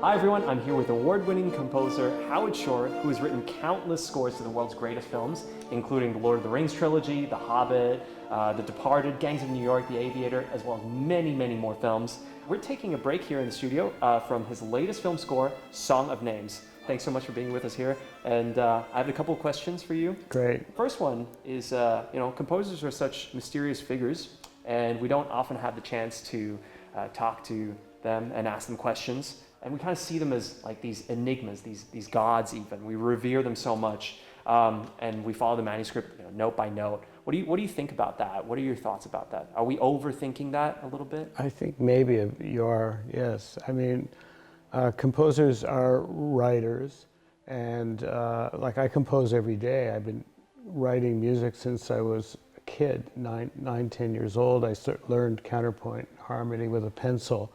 Hi everyone, I'm here with award-winning composer Howard Shore, who has written countless scores to the world's greatest films, including the Lord of the Rings trilogy, The Hobbit, The Departed, Gangs of New York, The Aviator, as well as many, many more films. We're taking a break here in the studio from his latest film score, Song of Names. Thanks so much for being with us here. And I have a couple of questions for you. Great. First one is, composers are such mysterious figures, and we don't often have the chance to talk to them and ask them questions. And we kind of see them as like these enigmas, these gods even. We revere them so much, and we follow the manuscript note by note. What do you think about that? What are your thoughts about that? Are we overthinking that a little bit? I think maybe you are, yes. I mean, composers are writers, and like I compose every day. I've been writing music since I was a kid, 10 years old. I learned counterpoint harmony with a pencil.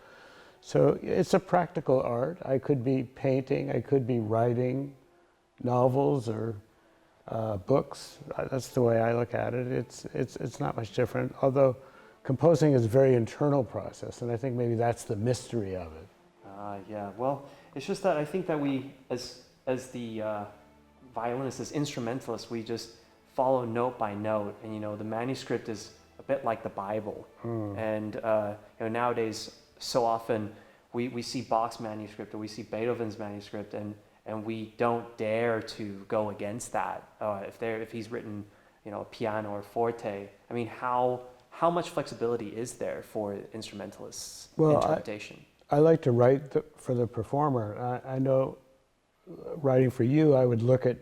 So it's a practical art. I could be painting, I could be writing novels or books. That's the way I look at it. It's not much different, although composing is a very internal process, and I think maybe that's the mystery of it. Yeah, well, it's just that I think that we, as the violinists, as instrumentalists, we just follow note by note, and the manuscript is a bit like the Bible. And nowadays, so often we see Bach's manuscript or we see Beethoven's manuscript, and we don't dare to go against that. If he's written a piano or forte, I mean, how much flexibility is there for instrumentalists' interpretation? I like to write for the performer. I know writing for you, I would look at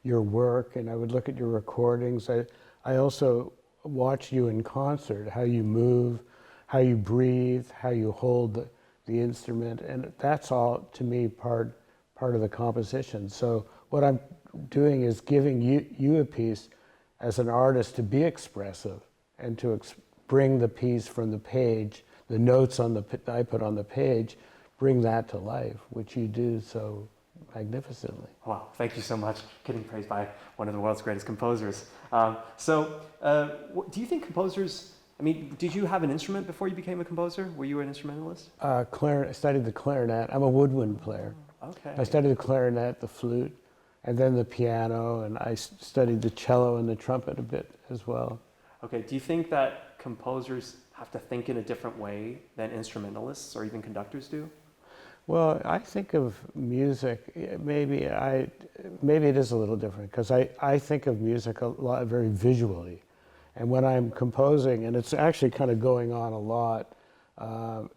your work and I would look at your recordings. I also watch you in concert, how you move, how you breathe, how you hold the instrument, and that's all, to me, part of the composition. So what I'm doing is giving you a piece as an artist to be expressive and to bring the piece from the page, the notes I put on the page, bring that to life, which you do so magnificently. Wow, thank you so much. Getting praised by one of the world's greatest composers. Do you think composers, I mean, did you have an instrument before you became a composer? Were you an instrumentalist? I studied the clarinet. I'm a woodwind player. Okay. I studied the clarinet, the flute, and then the piano, and I studied the cello and the trumpet a bit as well. Okay, do you think that composers have to think in a different way than instrumentalists or even conductors do? Well, I think of music, maybe it is a little different, because I think of music a lot, very visually. And when I'm composing, and it's actually kind of going on a lot,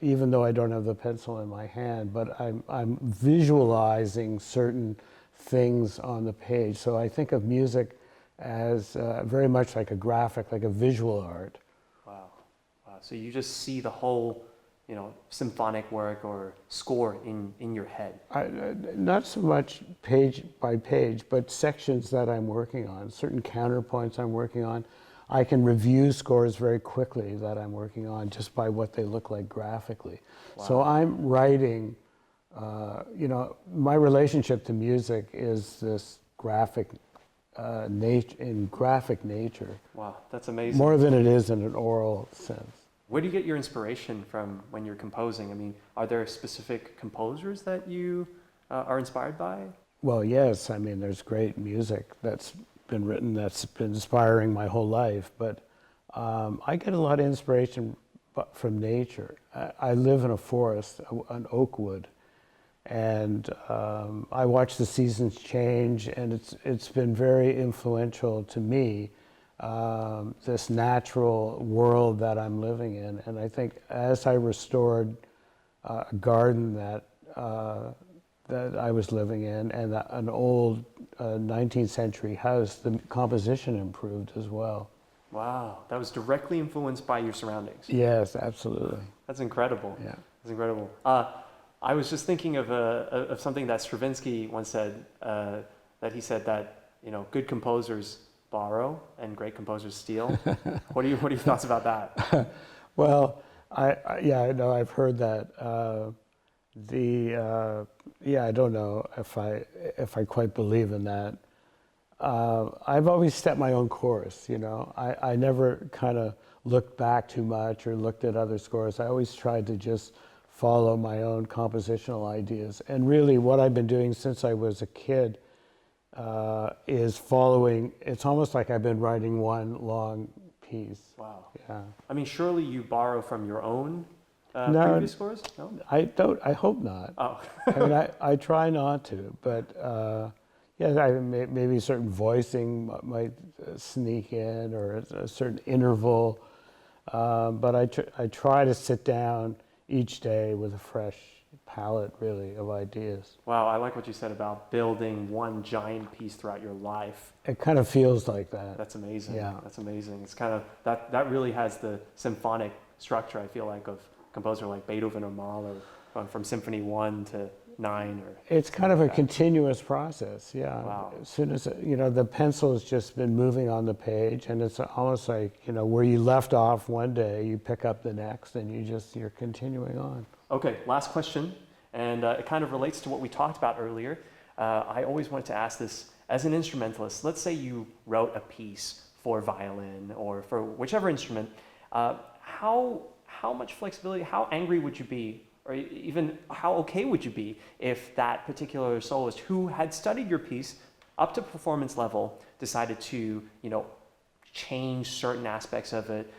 even though I don't have the pencil in my hand, but I'm visualizing certain things on the page. So I think of music as very much like a graphic, like a visual art. Wow. So you just see the whole, symphonic work or score in your head. Not so much page by page, but sections that I'm working on, certain counterpoints I'm working on. I can review scores very quickly that I'm working on just by what they look like graphically. Wow. So I'm writing, my relationship to music is this graphic nature. Wow, that's amazing. More than it is in an oral sense. Where do you get your inspiration from when you're composing? I mean, are there specific composers that you are inspired by? Well, yes. I mean, there's great music that's been written that's been inspiring my whole life, but I get a lot of inspiration from nature. I live in a forest, an oak wood, and I watch the seasons change, and it's been very influential to me, this natural world that I'm living in. And I think as I restored a garden that I was living in, and an old 19th century house, the composition improved as well. Wow, that was directly influenced by your surroundings. Yes, absolutely. That's incredible. Yeah, that's incredible. I was just thinking of something that Stravinsky once said. That he said that good composers borrow and great composers steal. What are your thoughts about that? Well, I know I've heard that. I don't know if I quite believe in that. I've always set my own course, I never kind of looked back too much or looked at other scores. I always tried to just follow my own compositional ideas. And really what I've been doing since I was a kid is following, it's almost like I've been writing one long piece. Wow. Yeah. I mean, surely you borrow from your own No. previous scores? No? I hope not. Oh. I mean, I try not to, but yeah, maybe certain voicing might sneak in, or a certain interval. But I try to sit down each day with a fresh palette, really, of ideas. Wow, I like what you said about building one giant piece throughout your life. It kind of feels like that. That's amazing. Yeah. That's amazing. It's kind of, that really has the symphonic structure, I feel like, of a composer like Beethoven or Mahler, going from Symphony 1 to 9. It's kind of a continuous process, yeah. Wow. As soon as, the pencil has just been moving on the page, and it's almost like, where you left off one day, you pick up the next, and you're continuing on. Okay, last question, and it kind of relates to what we talked about earlier. I always wanted to ask this, as an instrumentalist, let's say you wrote a piece for violin or for whichever instrument, how much flexibility, how angry would you be, or even how okay would you be if that particular soloist who had studied your piece up to performance level decided to, change certain aspects of it,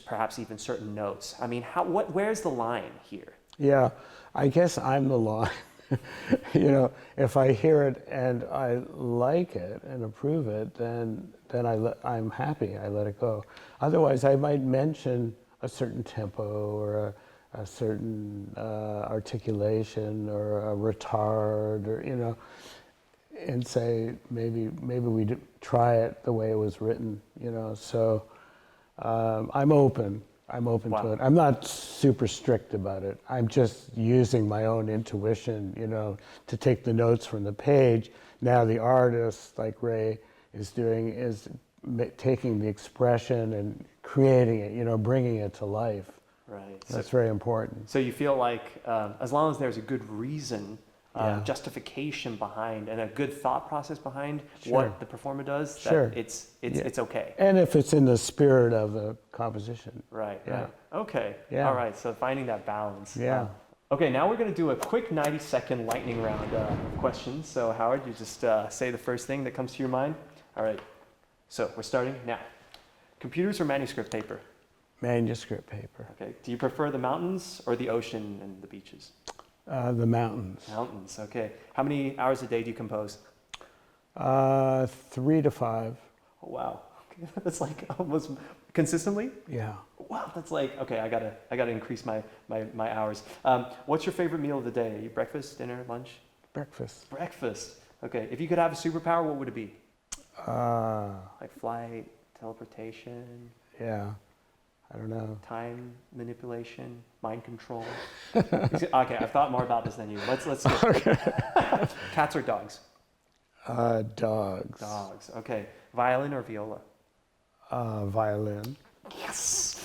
perhaps even certain notes? I mean, where's the line here? Yeah, I guess I'm the line. If I hear it and I like it and approve it, then I'm happy. I let it go. Otherwise, I might mention a certain tempo or a certain articulation or a retard, or and say maybe we try it the way it was written. So I'm open. Wow. to it. I'm not super strict about it. I'm just using my own intuition, to take the notes from the page. Now the artist, like Ray, is taking the expression and creating it, bringing it to life. Right. That's very important. So you feel like as long as there's a good reason, Yeah. justification behind, and a good thought process behind Sure. what the performer does, Sure. that it's okay. And if it's in the spirit of the composition. Right, Yeah. right. Okay. Yeah. All right, so finding that balance. Yeah. Okay, now we're going to do a quick 90-second lightning round of questions. So Howard, you just say the first thing that comes to your mind. All right, so we're starting now. Computers or manuscript paper? Manuscript paper. Okay, do you prefer the mountains or the ocean and the beaches? The mountains. Mountains, okay. How many hours a day do you compose? 3 to 5. Oh, wow. Okay. That's like almost consistently? Yeah. Wow, that's like, okay, I gotta increase my hours. What's your favorite meal of the day? Are you breakfast, dinner, lunch? Breakfast. Breakfast. Okay, if you could have a superpower, what would it be? Uh, Like flight, teleportation, yeah. I don't know. time manipulation, mind control. Okay, I've thought more about this than you. Let's skip. Okay. Cats or dogs? Dogs. Dogs. Okay. Violin or viola? Violin. Yes.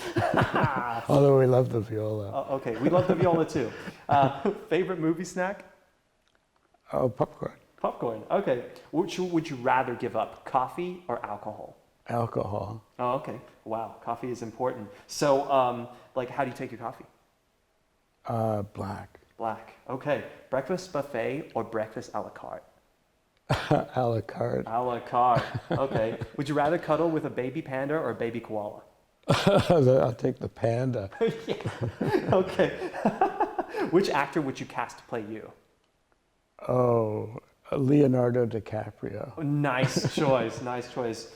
Although we love the viola. Oh, okay, we love the viola too. Favorite movie snack? Oh, popcorn. Popcorn. Okay. Which would you rather give up, coffee or alcohol? Alcohol. Oh, okay. Wow, coffee is important. So, how do you take your coffee? Black. Black. Okay. Breakfast buffet or breakfast a la carte? A la carte. A la carte. Okay. Would you rather cuddle with a baby panda or a baby koala? I'll take the panda. Yeah. Okay. Which actor would you cast to play you? Oh, Leonardo DiCaprio. Nice choice. Nice choice.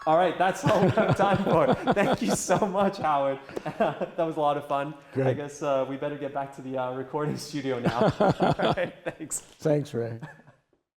All right, that's all we have time for. Thank you so much, Howard. That was a lot of fun. Good. I guess we better get back to the recording studio now. All right, thanks. Thanks, Ray.